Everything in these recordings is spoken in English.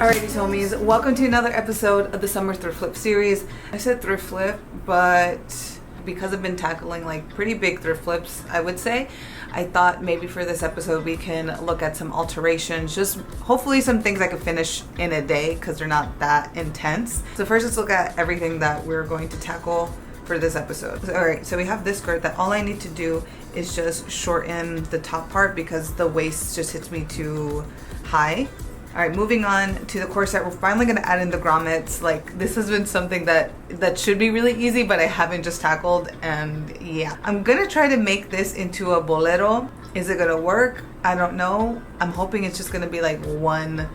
Alrighty homies, welcome to another episode of the Summer Thrift Flip series. I said thrift flip, but because I've been tackling like pretty big thrift flips, I would say, I thought maybe for this episode we can look at some alterations, just hopefully some things I could finish in a day because they're not that intense. So first let's look at everything that we're going to tackle for this episode. Alright, so we have this skirt that all I need to do is just shorten the top part because the waist just hits me too high. Alright, moving on to the corset, we're finally going to add in the grommets. Like, this has been something that should be really easy, but I haven't just tackled, and yeah. I'm going to try to make this into a bolero. Is it going to work? I don't know. I'm hoping it's just going to be like one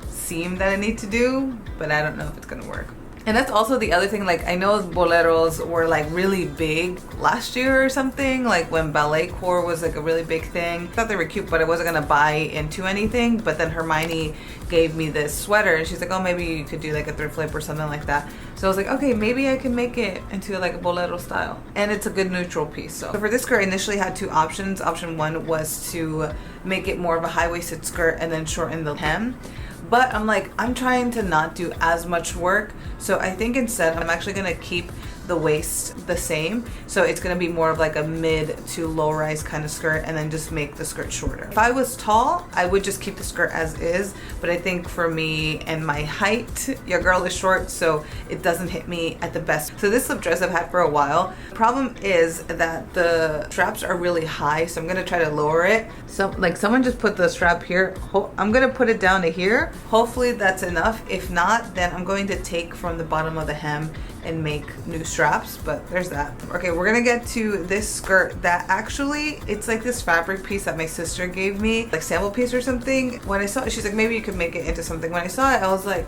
seam that I need to do, but I don't know if it's going to work. And that's also the other thing, like I know boleros were like really big last year or something, like when ballet core was like a really big thing. I thought they were cute, but I wasn't gonna buy into anything. But then Hermione gave me this sweater and she's like, oh, maybe you could do like a thrift flip or something like that. So I was like, okay, maybe I can make it into like a bolero style. And it's a good neutral piece. So for this skirt, I initially had two options. Option one was to make it more of a high-waisted skirt and then shorten the hem. But I'm like, I'm trying to not do as much work. So I think instead I'm actually gonna keep the waist the same. So it's gonna be more of like a mid to low rise kind of skirt and then just make the skirt shorter. If I was tall, I would just keep the skirt as is. But I think for me and my height, your girl is short, so it doesn't hit me at the best. So this slip dress I've had for a while. The problem is that the straps are really high, so I'm gonna try to lower it. So like someone just put the strap here. I'm gonna put it down to here. Hopefully that's enough. If not, then I'm going to take from the bottom of the hem and make new straps, but there's that. Okay, we're gonna get to this skirt that actually, it's like this fabric piece that my sister gave me, like sample piece or something. When I saw it, she's like, maybe you could make it into something. When I saw it, I was like,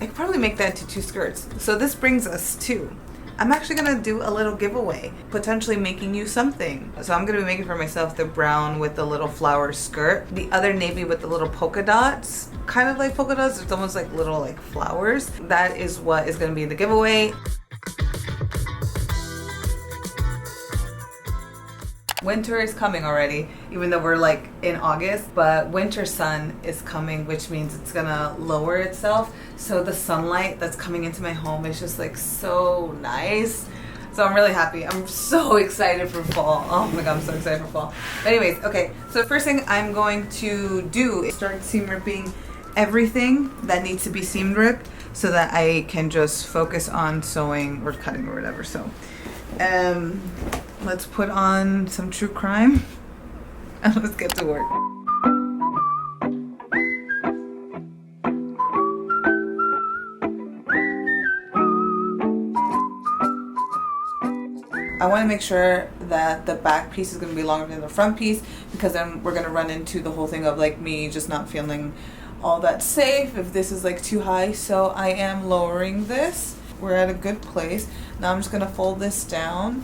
I could probably make that into two skirts. So this brings us to, I'm actually gonna do a little giveaway, potentially making you something. So I'm gonna be making for myself the brown with the little flower skirt, the other navy with the little polka dots, kind of like polka dots, it's almost like little like flowers. That is what is gonna be the giveaway. Winter is coming already, even though we're like in August, but winter sun is coming, which means it's gonna lower itself. So the sunlight that's coming into my home is just like so nice. So I'm really happy. I'm so excited for fall. Oh my God, I'm so excited for fall. But anyways, okay, so the first thing I'm going to do is start seam ripping everything that needs to be seam ripped so that I can just focus on sewing or cutting or whatever. So let's put on some true crime and let's get to work. I want to make sure that the back piece is going to be longer than the front piece, because then we're going to run into the whole thing of like me just not feeling all that safe if this is like too high. So I am lowering this. We're at a good place. Now I'm just going to fold this down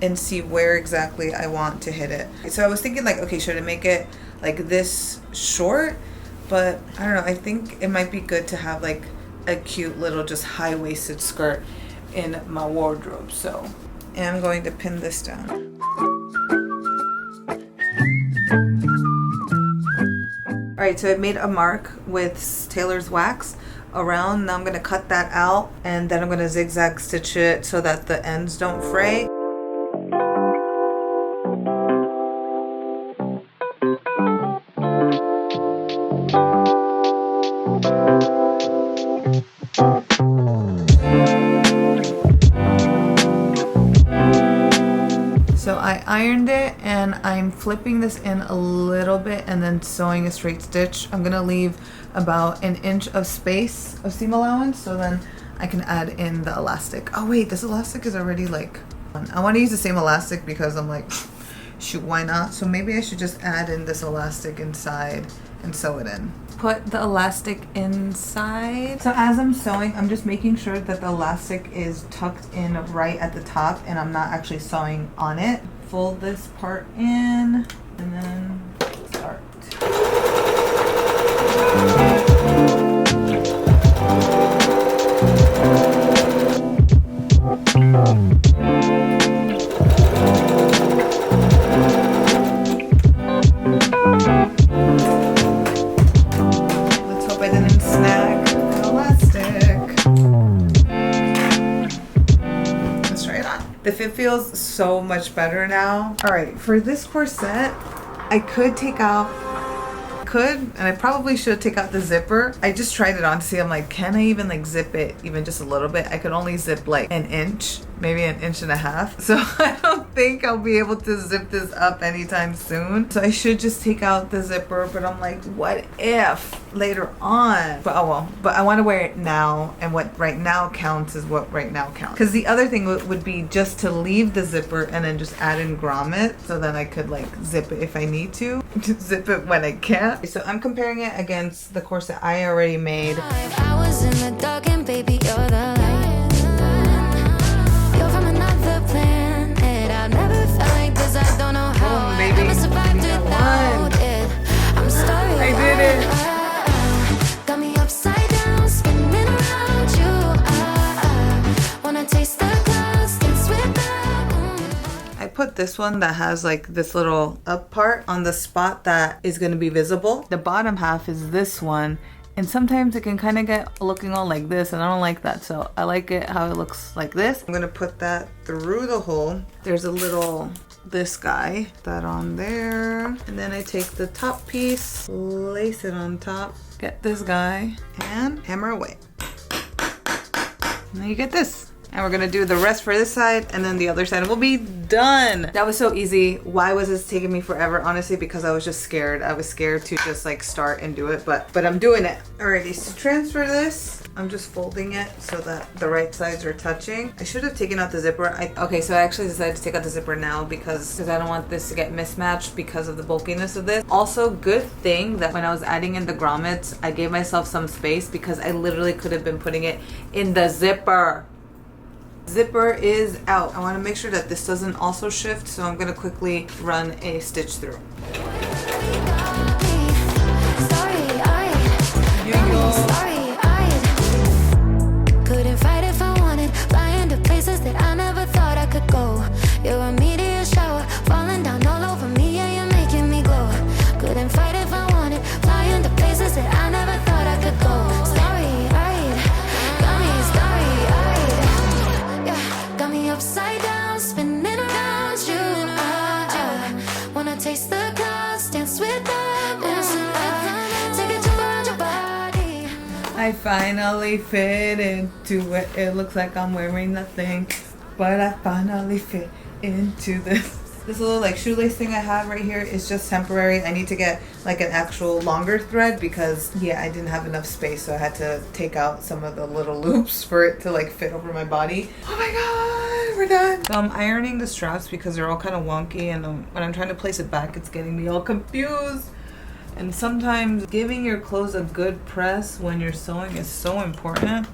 and see where exactly I want to hit it. So I was thinking like, okay, should I make it like this short? But I don't know, I think it might be good to have like a cute little just high-waisted skirt in my wardrobe. So I'm going to pin this down. Alright, so I've made a mark with tailor's wax around. Now I'm going to cut that out and then I'm going to zigzag stitch it so that the ends don't fray. So I ironed it and I'm flipping this in a little bit and then sewing a straight stitch. I'm gonna leave about an inch of space of seam allowance so then I can add in the elastic. Oh wait, this elastic is already like, I want to use the same elastic because I'm like, shoot, why not? So maybe I should just add in this elastic inside and sew it in. Put the elastic inside. So as I'm sewing, I'm just making sure that the elastic is tucked in right at the top and I'm not actually sewing on it. Fold this part in and then start. Let's hope I didn't snag. The fit feels so much better now. All right, for this corset, I could take out, and I probably should take out the zipper. I just tried it on to see, I'm like, can I even like zip it even just a little bit? I could only zip like an inch, maybe an inch and a half. So I don't think I'll be able to zip this up anytime soon. So I should just take out the zipper, but I'm like, what if later on? But oh well, but I want to wear it now, and what right now counts is what right now counts. Because the other thing would be just to leave the zipper and then just add in grommet, so then I could like zip it if I need to, just zip it when I can't. So I'm comparing it against the corset I already made. 5 hours in the dark and baby, you're the light. You're from another planet. I've never felt like this. I don't know how I ever survived without it. I'm sorry. I did it. Got me upside down, spinning around you. Wanna taste the glass, dance with the I put this one that has like this little up part on the spot that is going to be visible. The bottom half is this one, and sometimes it can kind of get looking all like this, and I don't like that, so I like it how it looks like this. I'm going to put that through the hole. There's a little this guy, that on there, and then I take the top piece, lace it on top, get this guy, and hammer away. And then you get this. And we're gonna do the rest for this side, and then the other side will be done. That was so easy. Why was this taking me forever? Honestly, because I was just scared. I was scared to just like start and do it, but I'm doing it. Alrighty, so transfer this. I'm just folding it so that the right sides are touching. I should have taken out the zipper. Okay, so I actually decided to take out the zipper now because I don't want this to get mismatched because of the bulkiness of this. Also, good thing that when I was adding in the grommets, I gave myself some space because I literally could have been putting it in the zipper. Zipper is out. I want to make sure that this doesn't also shift, so I'm going to quickly run a stitch through. Couldn't fight if I wanted, flying to places that I never thought I could go. You're a meteor shower, falling down all over me, yeah, you're making me glow. Couldn't fight if I wanted, flying to places that I never thought I could go. Upside down, spinning around you. Wanna taste the glass, dance with them. Take a jump around your body. I finally fit into it. It looks like I'm wearing nothing, but I finally fit into this. This little like shoelace thing I have right here is just temporary. I need to get like an actual longer thread because yeah, I didn't have enough space, so I had to take out some of the little loops for it to like fit over my body. Oh my god, we're done. So I'm ironing the straps because they're all kind of wonky, and when I'm trying to place it back, it's getting me all confused. And sometimes giving your clothes a good press when you're sewing is so important.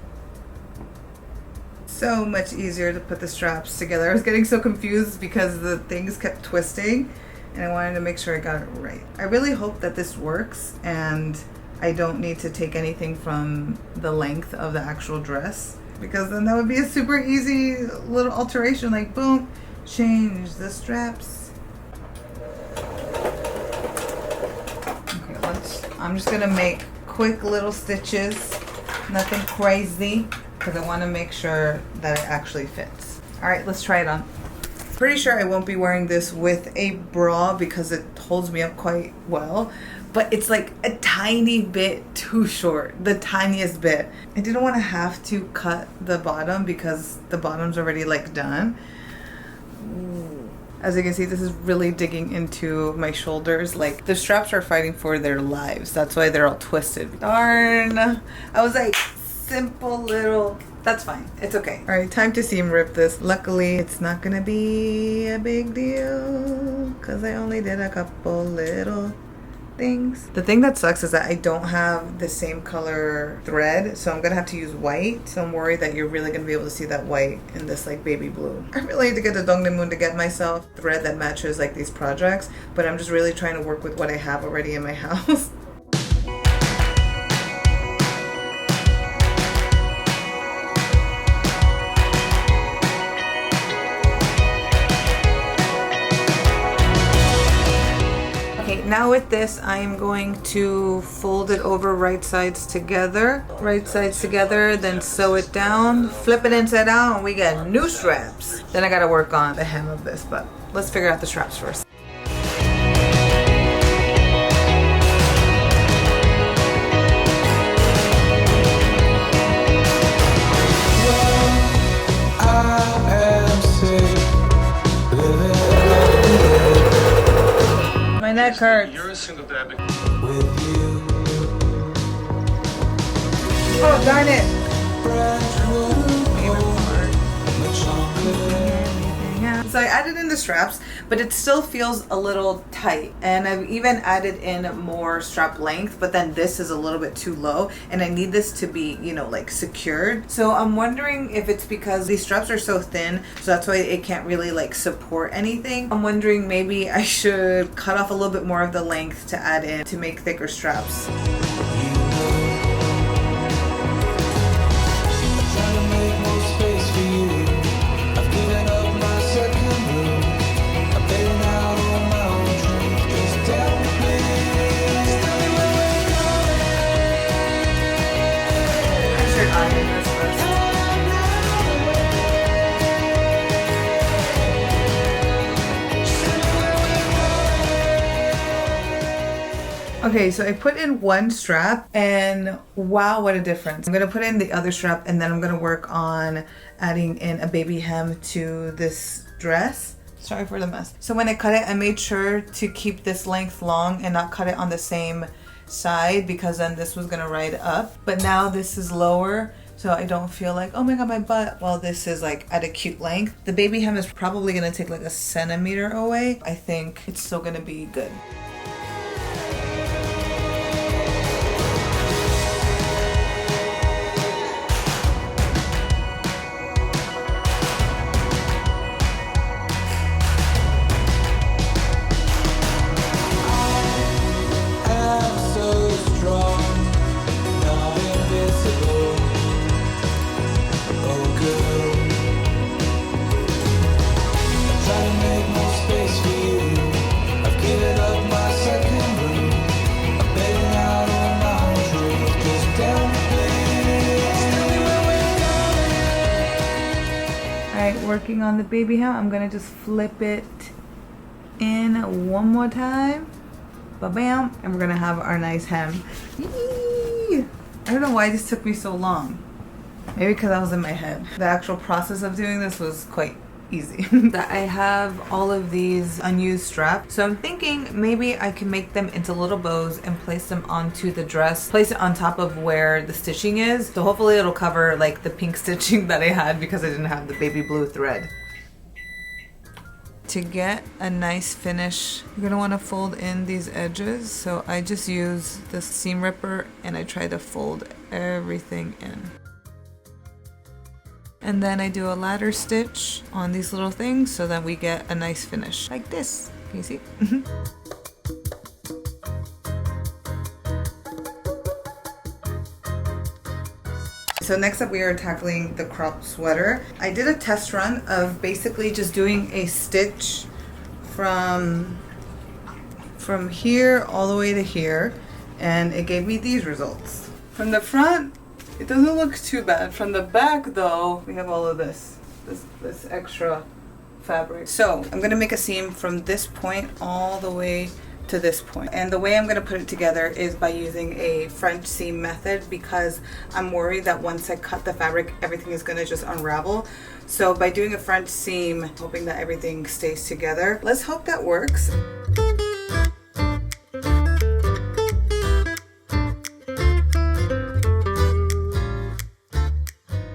So much easier to put the straps together. I was getting so confused because the things kept twisting, and I wanted to make sure I got it right. I really hope that this works and I don't need to take anything from the length of the actual dress, because then that would be a super easy little alteration, like boom, change the straps. Okay, I'm just gonna make quick little stitches, nothing crazy, because I want to make sure that it actually fits. All right, let's try it on. Pretty sure I won't be wearing this with a bra because it holds me up quite well, but it's like a tiny bit too short, the tiniest bit. I didn't want to have to cut the bottom because the bottom's already like done. As you can see, this is really digging into my shoulders. Like the straps are fighting for their lives. That's why they're all twisted. Darn. I was like, simple little, that's fine, it's okay. All right, time to seam rip this. Luckily it's not gonna be a big deal because I only did a couple little things. The thing that sucks is that I don't have the same color thread, so I'm gonna have to use white. So I'm worried that you're really gonna be able to see that white in this like baby blue. I really need to get the Dongdaemun to get myself thread that matches like these projects, but I'm just really trying to work with what I have already in my house. now with this, I'm going to fold it over right sides together, then sew it down, flip it inside out, and we get new straps. Then I gotta work on the hem of this, but let's figure out the straps first. My neck hurts. You're a single dad. Oh, darn it. So I added in the straps, but it still feels a little tight. And I've even added in more strap length, but then this is a little bit too low. And I need this to be, you know, like secured. So I'm wondering if it's because these straps are so thin, so that's why it can't really like support anything. I'm wondering maybe I should cut off a little bit more of the length to add in to make thicker straps. Okay, so I put in one strap and wow, what a difference. I'm gonna put in the other strap and then I'm gonna work on adding in a baby hem to this dress. Sorry for the mess. So when I cut it, I made sure to keep this length long and not cut it on the same side because then this was gonna ride up. But now this is lower, so I don't feel like, oh my god, my butt, while this is like at a cute length. The baby hem is probably gonna take like a centimeter away. I think it's still gonna be good. Working on the baby hem, I'm gonna just flip it in one more time, ba-bam, and we're gonna have our nice hem. Yee! I don't know why this took me so long. Maybe because I was in my head. The actual process of doing this was quite easy. I have all of these unused straps, so I'm thinking maybe I can make them into little bows and place them onto the dress, place it on top of where the stitching is, so hopefully it'll cover like the pink stitching that I had because I didn't have the baby blue thread. To get a nice finish, you're gonna want to fold in these edges, so I just use the seam ripper and I try to fold everything in. And then I do a ladder stitch on these little things so that we get a nice finish like this. Can you see? So next up we are tackling the crop sweater. I did a test run of basically just doing a stitch from here all the way to here, and it gave me these results. From the front, it doesn't look too bad. From the back though, we have all of this extra fabric. So I'm gonna make a seam from this point all the way to this point. And the way I'm gonna put it together is by using a French seam method because I'm worried that once I cut the fabric, everything is gonna just unravel. So by doing a French seam, hoping that everything stays together. Let's hope that works.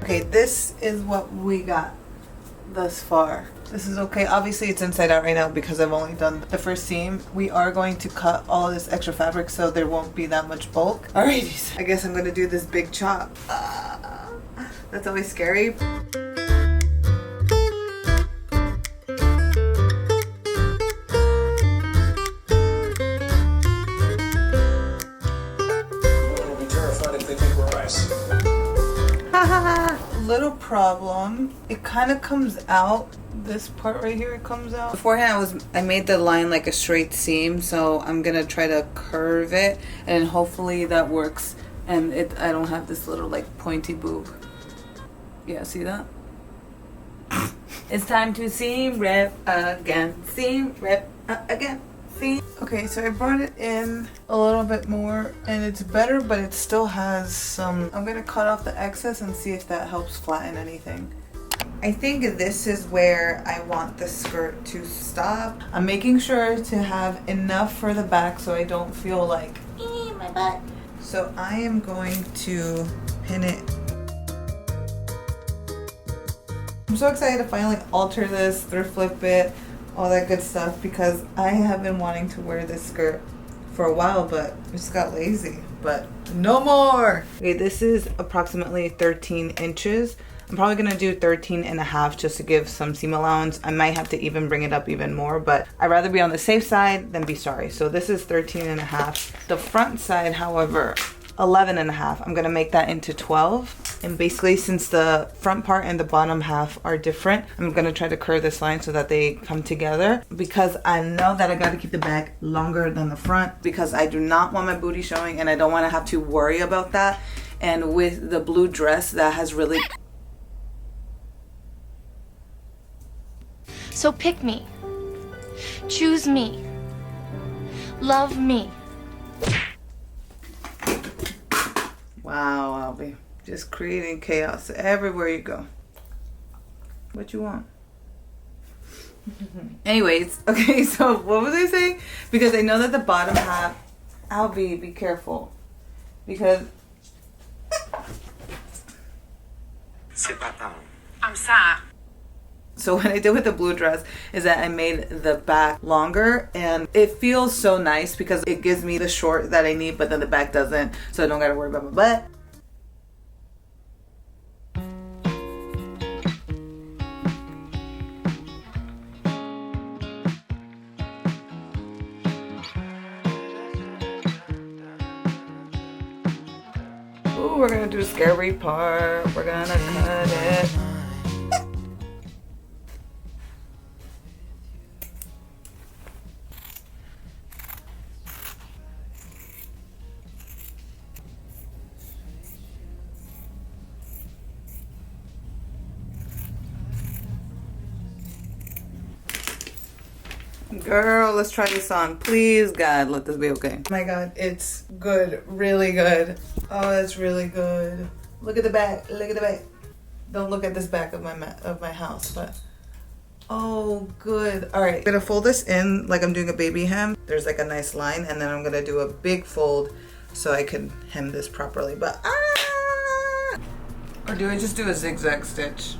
Okay, this is what we got thus far. This is okay. Obviously it's inside out right now because I've only done the first seam. We are going to cut all this extra fabric so there won't be that much bulk. Alrighty, I guess I'm gonna do this big chop. That's always scary. little problem. It kind of comes out. This part right here, it comes out. Beforehand, I made the line like a straight seam, so I'm gonna try to curve it, and hopefully that works. And I don't have this little like pointy boob. Yeah, see that? It's time to seam rip again. Seam rip again. See? Okay, so I brought it in a little bit more, and it's better, but it still has some. I'm gonna cut off the excess and see if that helps flatten anything. I think this is where I want the skirt to stop. I'm making sure to have enough for the back so I don't feel like, my butt. So I am going to pin it. I'm so excited to finally alter this, thrift flip it, all that good stuff, because I have been wanting to wear this skirt for a while, but I just got lazy. But no more. Okay, this is approximately 13 inches. I'm probably gonna do 13 and a half just to give some seam allowance. I might have to even bring it up even more, but I'd rather be on the safe side than be sorry. So this is 13 and a half. The front side, however, 11 and a half. I'm gonna make that into 12. And basically, since the front part and the bottom half are different, I'm gonna try to curve this line so that they come together, because I know that I gotta keep the back longer than the front, because I do not want my booty showing and I don't wanna have to worry about that. And with the blue dress, that has really... So pick me, choose me, love me. Wow, Albie. Just creating chaos everywhere you go. What you want? Anyways, okay, so what was I saying? Because I know that the bottom half... Albie, be careful. Because... I'm sad. So what I did with the blue dress is that I made the back longer, and it feels so nice because it gives me the short that I need, but then the back doesn't, so I don't gotta worry about my butt. Ooh, we're gonna do a scary part. We're gonna cut it. Girl, let's try this on. Please, God, let this be okay. Oh my God, it's good. Really good. Oh, it's really good. Look at the back. Look at the back. Don't look at this back of my house, but... Oh, good. All right, I'm gonna fold this in like I'm doing a baby hem. There's like a nice line, and then I'm gonna do a big fold so I can hem this properly. But, Or do I just do a zigzag stitch?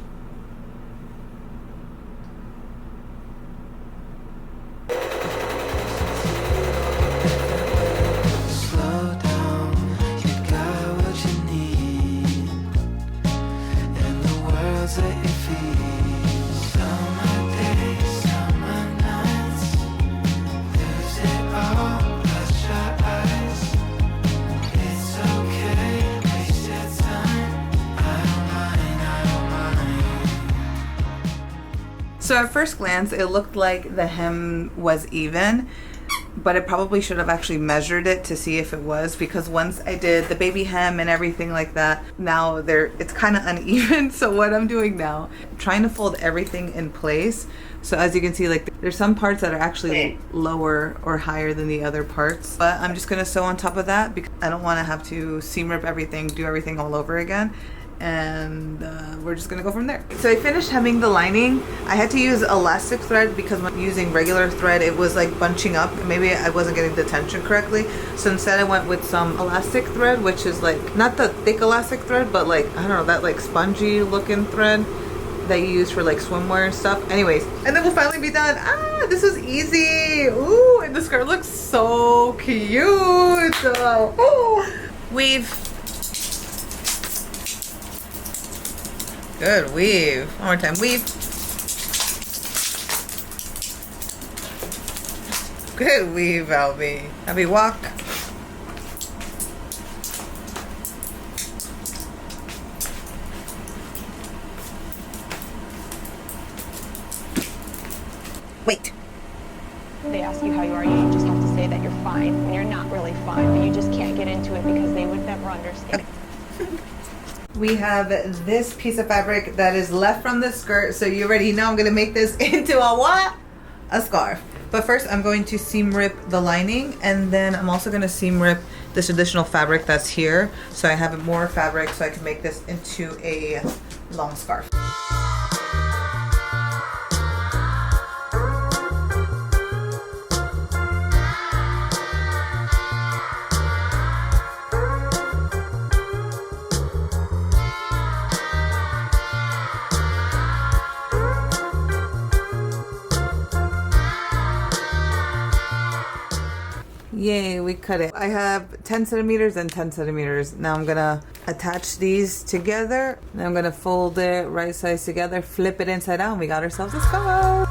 So at first glance, it looked like the hem was even, but I probably should have actually measured it to see if it was, because once I did the baby hem and everything like that, now it's kind of uneven. So what I'm doing now, I'm trying to fold everything in place. So as you can see, like there's some parts that are actually lower or higher than the other parts, but I'm just gonna sew on top of that because I don't want to have to seam rip everything, do everything all over again. And we're just gonna go from there. So I finished hemming the lining. I had to use elastic thread because when using regular thread it was like bunching up. Maybe I wasn't getting the tension correctly, so instead I went with some elastic thread, which is like not the thick elastic thread, but like I don't know, that like spongy looking thread that you use for like swimwear and stuff. Anyways, and then we'll finally be done. This was easy. Ooh, and the skirt looks so cute. Weave. Good weave. One more time, weave. Good weave, Albie. Albie, walk. Wait. They ask you how you are, you just have to say that you're fine, and you're not really fine, but you just can't get into it because they would never understand. Okay. We have this piece of fabric that is left from the skirt, so you already know I'm gonna make this into a what? A scarf. But first I'm going to seam rip the lining, and then I'm also gonna seam rip this additional fabric that's here, so I have more fabric so I can make this into a long scarf. Yay, we cut it. I have 10 centimeters and 10 centimeters. Now I'm gonna attach these together. Then I'm gonna fold it right sides together, flip it inside out, and we got ourselves a scarf.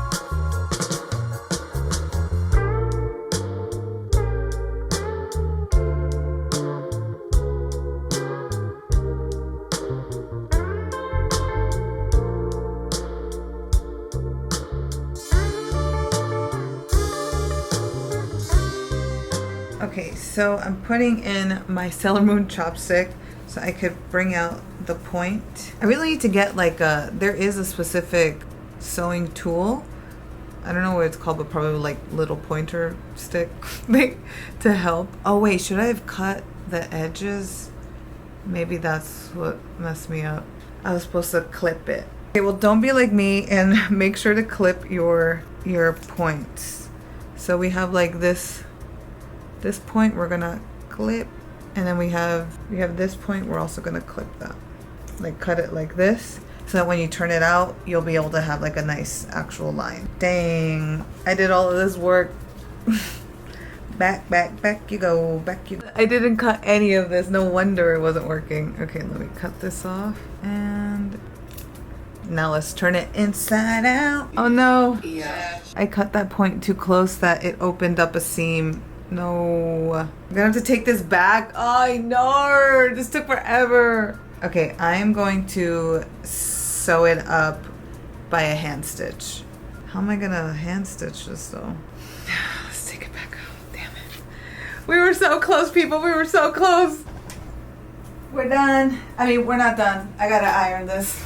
Okay, so I'm putting in my Sailor Moon chopstick so I could bring out the point. I really need to get like there is a specific sewing tool. I don't know what it's called, but probably like little pointer stick thing to help. Oh wait, should I have cut the edges? Maybe that's what messed me up. I was supposed to clip it. Okay, well don't be like me and make sure to clip your points. So we have like this point we're gonna clip, and then we have this point we're also gonna clip that, like cut it like this, so that when you turn it out you'll be able to have like a nice actual line. Dang, I did all of this work. back you go, back you go. I didn't cut any of this, no wonder it wasn't working. Okay, let me cut this off, and now let's turn it inside out. Oh no, yeah, I cut that point too close that it opened up a seam. No, I'm gonna have to take this back. Oh, I know, this took forever. Okay, I am going to sew it up by a hand stitch. How am I gonna hand stitch this though? Let's take it back out. Damn it. We were so close, people. We were so close. We're done. I mean, we're not done. I gotta iron this.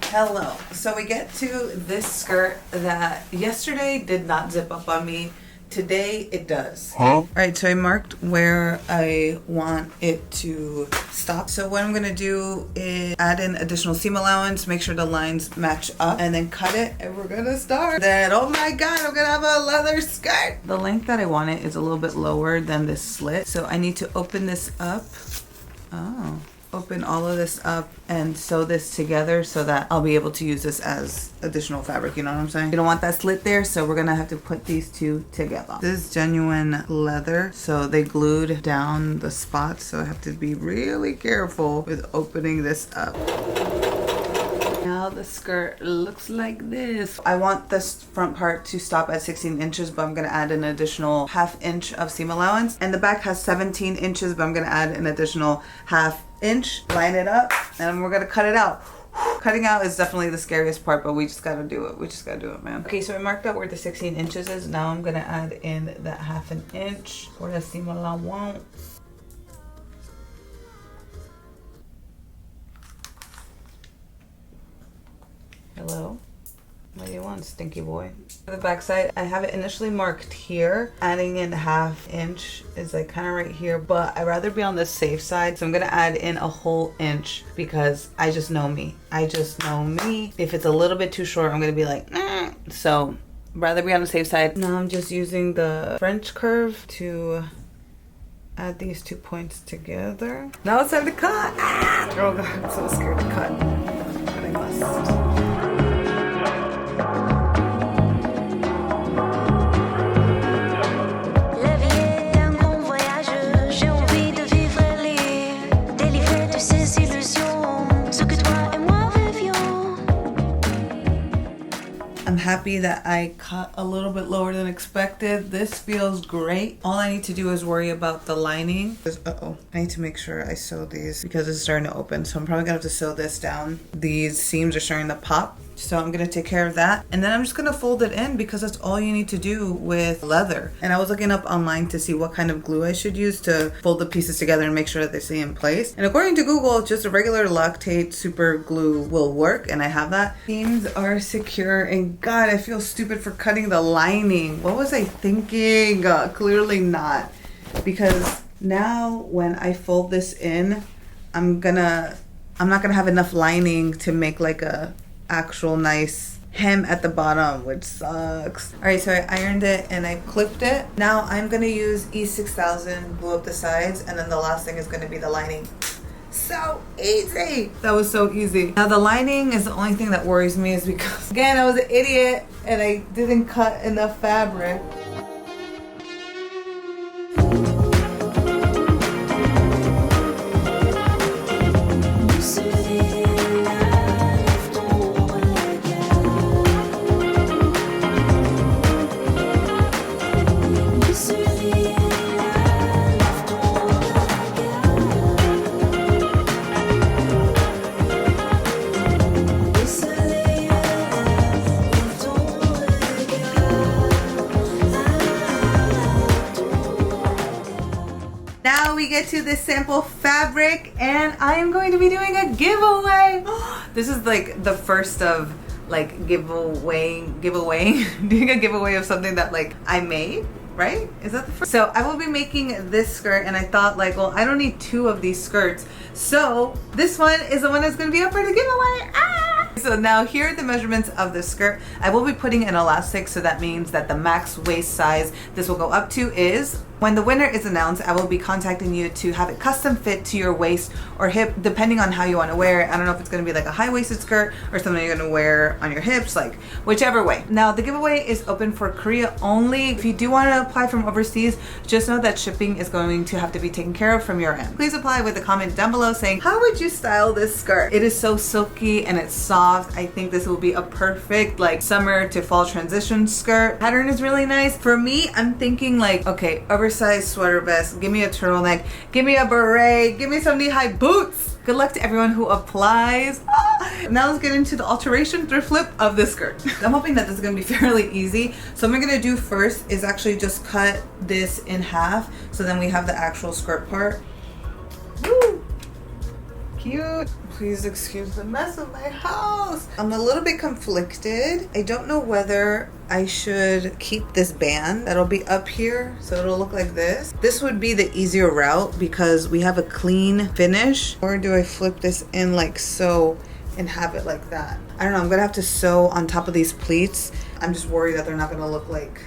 Hello. So we get to this skirt that yesterday did not zip up on me. Today it does. Alright, so I marked where I want it to stop. So what I'm going to do is add in additional seam allowance, make sure the lines match up, and then cut it, and we're going to start. Then, oh my god, I'm going to have a leather skirt! The length that I want it is a little bit lower than this slit, so I need to open this up. Oh. Open all of this up and sew this together so that I'll be able to use this as additional fabric, you know what I'm saying? You don't want that slit there, so we're gonna have to put these two together. This is genuine leather, so they glued down the spots, so I have to be really careful with opening this up. Now the skirt looks like this. I want this front part to stop at 16 inches, but I'm gonna add an additional ½ inch of seam allowance. And the back has 17 inches, but I'm gonna add an additional ½ inch. Line it up, and we're gonna cut it out. Cutting out is definitely the scariest part, but we just gotta do it. We just gotta do it, man. Okay, so I marked out where the 16 inches is. Now I'm gonna add in that ½ inch for the seam allowance. Hello? What do you want, stinky boy? For the back side, I have it initially marked here. Adding in ½ inch is like kind of right here, but I'd rather be on the safe side. So I'm gonna add in a whole inch because I just know me. I just know me. If it's a little bit too short, I'm gonna be like, nah. So rather be on the safe side. Now I'm just using the French curve to add these 2 points together. Now it's time to cut. Ah! Oh god, I'm so scared to cut, but I must. happy that I cut a little bit lower than expected. This feels great. All I need to do is worry about the lining. Uh-oh. I need to make sure I sew these because it's starting to open. So I'm probably gonna have to sew this down. These seams are starting to pop. So I'm gonna take care of that. And then I'm just gonna fold it in because that's all you need to do with leather. And I was looking up online to see what kind of glue I should use to fold the pieces together and make sure that they stay in place. And according to Google, just a regular Lactate super glue will work, and I have that. Seams are secure, and God, I feel stupid for cutting the lining. What was I thinking? Clearly not. Because now when I fold this in, I'm not gonna have enough lining to make like a actual nice hem at the bottom, which sucks. All right, so I ironed it and I clipped it. Now I'm gonna use E6000, glue up the sides, and then the last thing is gonna be the lining. So easy. That was so easy. Now the lining is the only thing that worries me, is because again I was an idiot and I didn't cut enough fabric. Now we get to the sample fabric, and I am going to be doing a giveaway. This is like the first of like giveaway doing a giveaway of something that like I made, right? Is that the first? So I will be making this skirt, and I thought like, well, I don't need 2 of these skirts, so this one is the one that's going to be up for the giveaway. So now here are the measurements of the skirt. I will be putting an elastic, so that means that the max waist size this will go up to is, when the winner is announced, I will be contacting you to have it custom fit to your waist or hip, depending on how you want to wear it. I don't know if it's going to be like a high-waisted skirt or something you're going to wear on your hips, like whichever way. Now the giveaway is open for Korea only. If you do want to apply from overseas, just know that shipping is going to have to be taken care of from your end. Please apply with a comment down below saying, how would you style this skirt? It is so silky and it's soft. I think this will be a perfect like summer to fall transition skirt. Pattern is really nice. For me, I'm thinking like, okay, oversized sweater vest, give me a turtleneck, give me a beret, give me some knee-high boots. Good luck to everyone who applies. Now let's get into the alteration thrift flip of this skirt. I'm hoping that this is gonna be fairly easy. So what I'm gonna do first is actually just cut this in half, so then we have the actual skirt part. Woo! Cute. Please excuse the mess of my house. I'm a little bit conflicted. I don't know whether I should keep this band that'll be up here, so it'll look like this. This would be the easier route because we have a clean finish. Or do I flip this in like so and have it like that? I don't know. I'm gonna have to sew on top of these pleats. I'm just worried that they're not gonna look like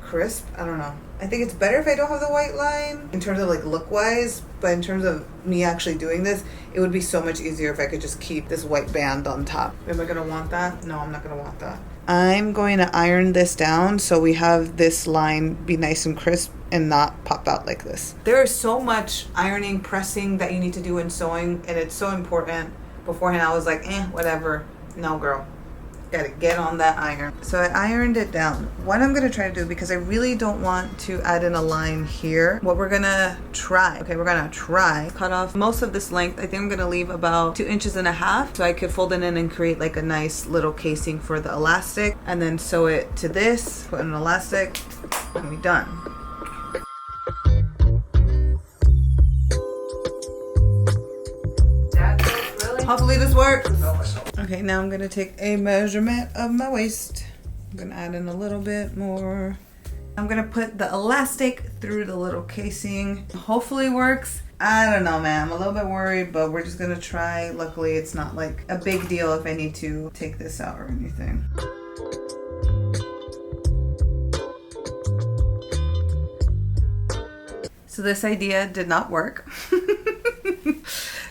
crisp. I don't know. I think it's better if I don't have the white line in terms of like look wise, but in terms of me actually doing this, it would be so much easier if I could just keep this white band on top. Am I gonna want that? No, I'm not gonna want that. I'm going to iron this down so we have this line be nice and crisp and not pop out like this. There is so much ironing, pressing that you need to do in sewing, and it's so important. Beforehand I was like, whatever. No girl, gotta get on that iron. So I ironed it down. What I'm gonna try to do, because I really don't want to add in a line here, what we're gonna try, cut off most of this length. I think I'm gonna leave about 2.5 inches so I could fold it in and create like a nice little casing for the elastic, and then sew it to this, put in an elastic, and we're done. Hopefully this works. Okay, now I'm gonna take a measurement of my waist. I'm gonna add in a little bit more. I'm gonna put the elastic through the little casing. Hopefully it works. I don't know, man. I'm a little bit worried, but we're just gonna try. Luckily, it's not like a big deal if I need to take this out or anything. So this idea did not work.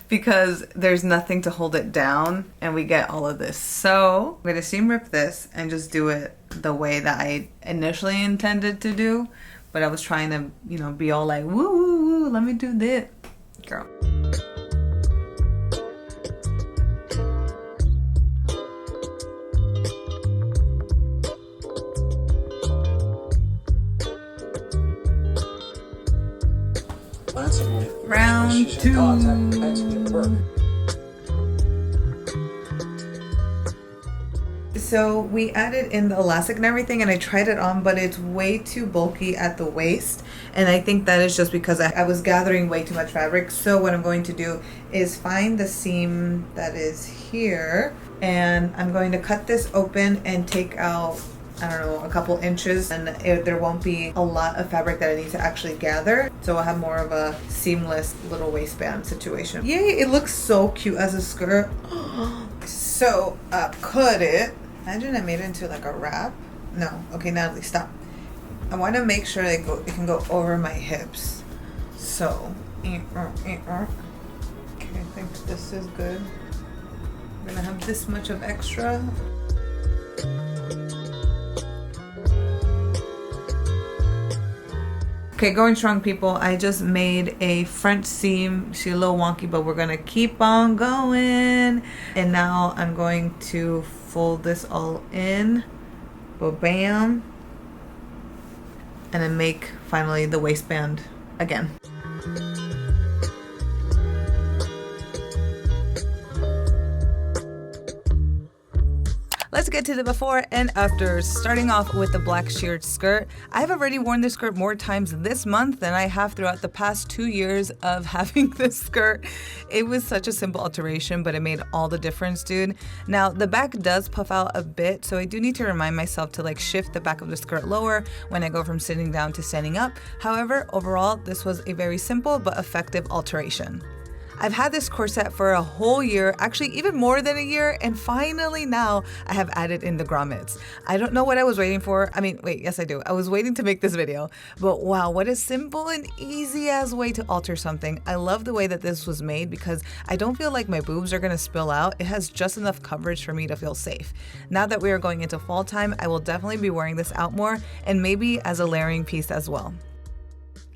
Because there's nothing to hold it down and we get all of this. So I'm gonna seam rip this and just do it the way that I initially intended to do. But I was trying to, you know, be all like, woo, woo, woo, let me do this. Girl. Round two. So we added in the elastic and everything, and I tried it on, but it's way too bulky at the waist, and I think that is just because I was gathering way too much fabric. So what I'm going to do is find the seam that is here, and I'm going to cut this open and take out, I don't know, a couple inches, and there won't be a lot of fabric that I need to actually gather, so I'll have more of a seamless little waistband situation. Yay, it looks so cute as a skirt. So cut it. Imagine I made it into like a wrap. No. Okay, Natalie, stop. I want to make sure it can go over my hips. So, okay, I think this is good. I'm gonna have this much of extra. Okay, going strong, people. I just made a front seam. She's a little wonky, but we're gonna keep on going. And now I'm going to fold this all in. Bam. And then make finally the waistband again. Let's get to the before and after. Starting off with the black sheared skirt. I've already worn this skirt more times this month than I have throughout the past 2 years of having this skirt. It was such a simple alteration, but it made all the difference, dude. Now, the back does puff out a bit, so I do need to remind myself to like shift the back of the skirt lower when I go from sitting down to standing up. However, overall, this was a very simple but effective alteration. I've had this corset for a whole year, actually even more than a year, and finally now I have added in the grommets. I don't know what I was waiting for. I mean, wait, yes I do. I was waiting to make this video, but wow, what a simple and easy as way to alter something. I love the way that this was made because I don't feel like my boobs are gonna spill out. It has just enough coverage for me to feel safe. Now that we are going into fall time, I will definitely be wearing this out more and maybe as a layering piece as well.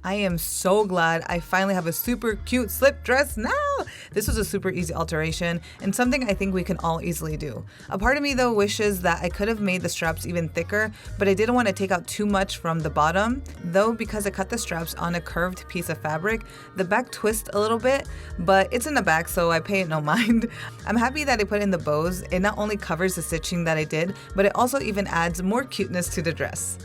I am so glad I finally have a super cute slip dress now. This was a super easy alteration and something I think we can all easily do. A part of me though wishes that I could have made the straps even thicker, but I didn't want to take out too much from the bottom. Though because I cut the straps on a curved piece of fabric, the back twists a little bit, but it's in the back so I pay it no mind. I'm happy that I put in the bows. It not only covers the stitching that I did, but it also even adds more cuteness to the dress.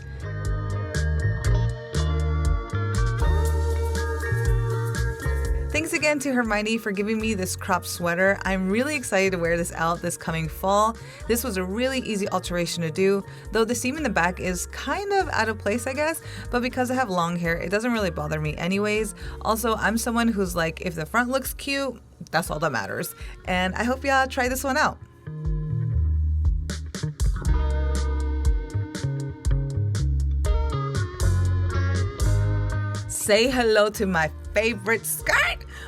Thanks again to Hermione for giving me this crop sweater. I'm really excited to wear this out this coming fall. This was a really easy alteration to do, though the seam in the back is kind of out of place, I guess, but because I have long hair, it doesn't really bother me anyways. Also, I'm someone who's like, if the front looks cute, that's all that matters. And I hope y'all try this one out. Say hello to my favorite skirt.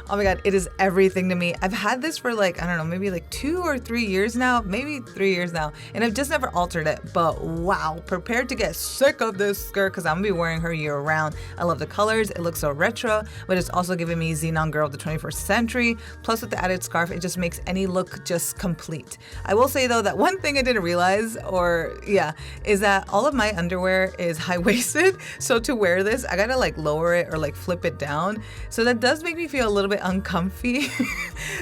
Oh my god, it is everything to me. I've had this for like, I don't know, maybe like 2 or 3 years now, maybe 3 years now, and I've just never altered it. But wow, prepared to get sick of this skirt because I'm gonna be wearing her year round. I love the colors, it looks so retro, but it's also giving me Xenon girl of the 21st century. Plus with the added scarf, it just makes any look just complete. I will say though that one thing I didn't realize, is that all of my underwear is high-waisted. So to wear this, I gotta like lower it or like flip it down. So that does make me feel a little bit uncomfy.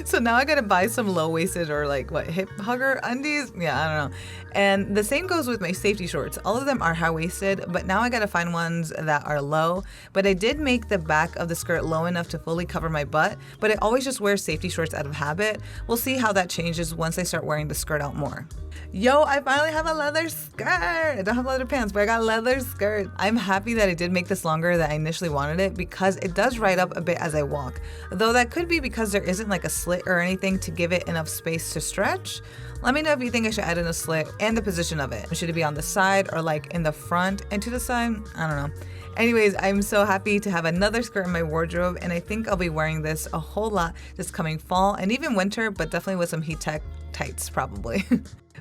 So now I gotta buy some low-waisted or like hip hugger undies. Yeah, I don't know. And the same goes with my safety shorts. All of them are high-waisted, but now I gotta find ones that are low. But I did make the back of the skirt low enough to fully cover my butt, but I always just wear safety shorts out of habit. We'll see how that changes once I start wearing the skirt out more. Yo, I finally have a leather skirt. I don't have leather pants, but I got a leather skirt. I'm happy that I did make this longer than I initially wanted it because it does ride up a bit as I walk. Though that could be because there isn't like a slit or anything to give it enough space to stretch. Let me know if you think I should add in a slit and the position of it. Should it be on the side or like in the front and to the side? I don't know. Anyways, I'm so happy to have another skirt in my wardrobe, and I think I'll be wearing this a whole lot this coming fall and even winter, but definitely with some heat tech tights probably.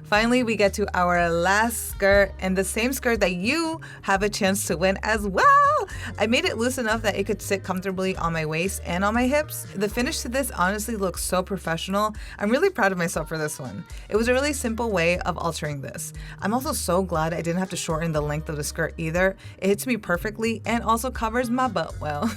Finally, we get to our last skirt, and the same skirt that you have a chance to win as well. I made it loose enough that it could sit comfortably on my waist and on my hips. The finish to this honestly looks so professional. I'm really proud of myself for this one. It was a really simple way of altering this. I'm also so glad I didn't have to shorten the length of the skirt either. It hits me perfectly and also covers my butt well.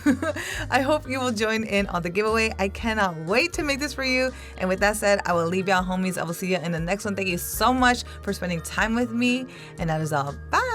I hope you will join in on the giveaway. I cannot wait to make this for you. And with that said, I will leave y'all homies. I will see you in the next one. Thank you so much for spending time with me. And that is all. Bye.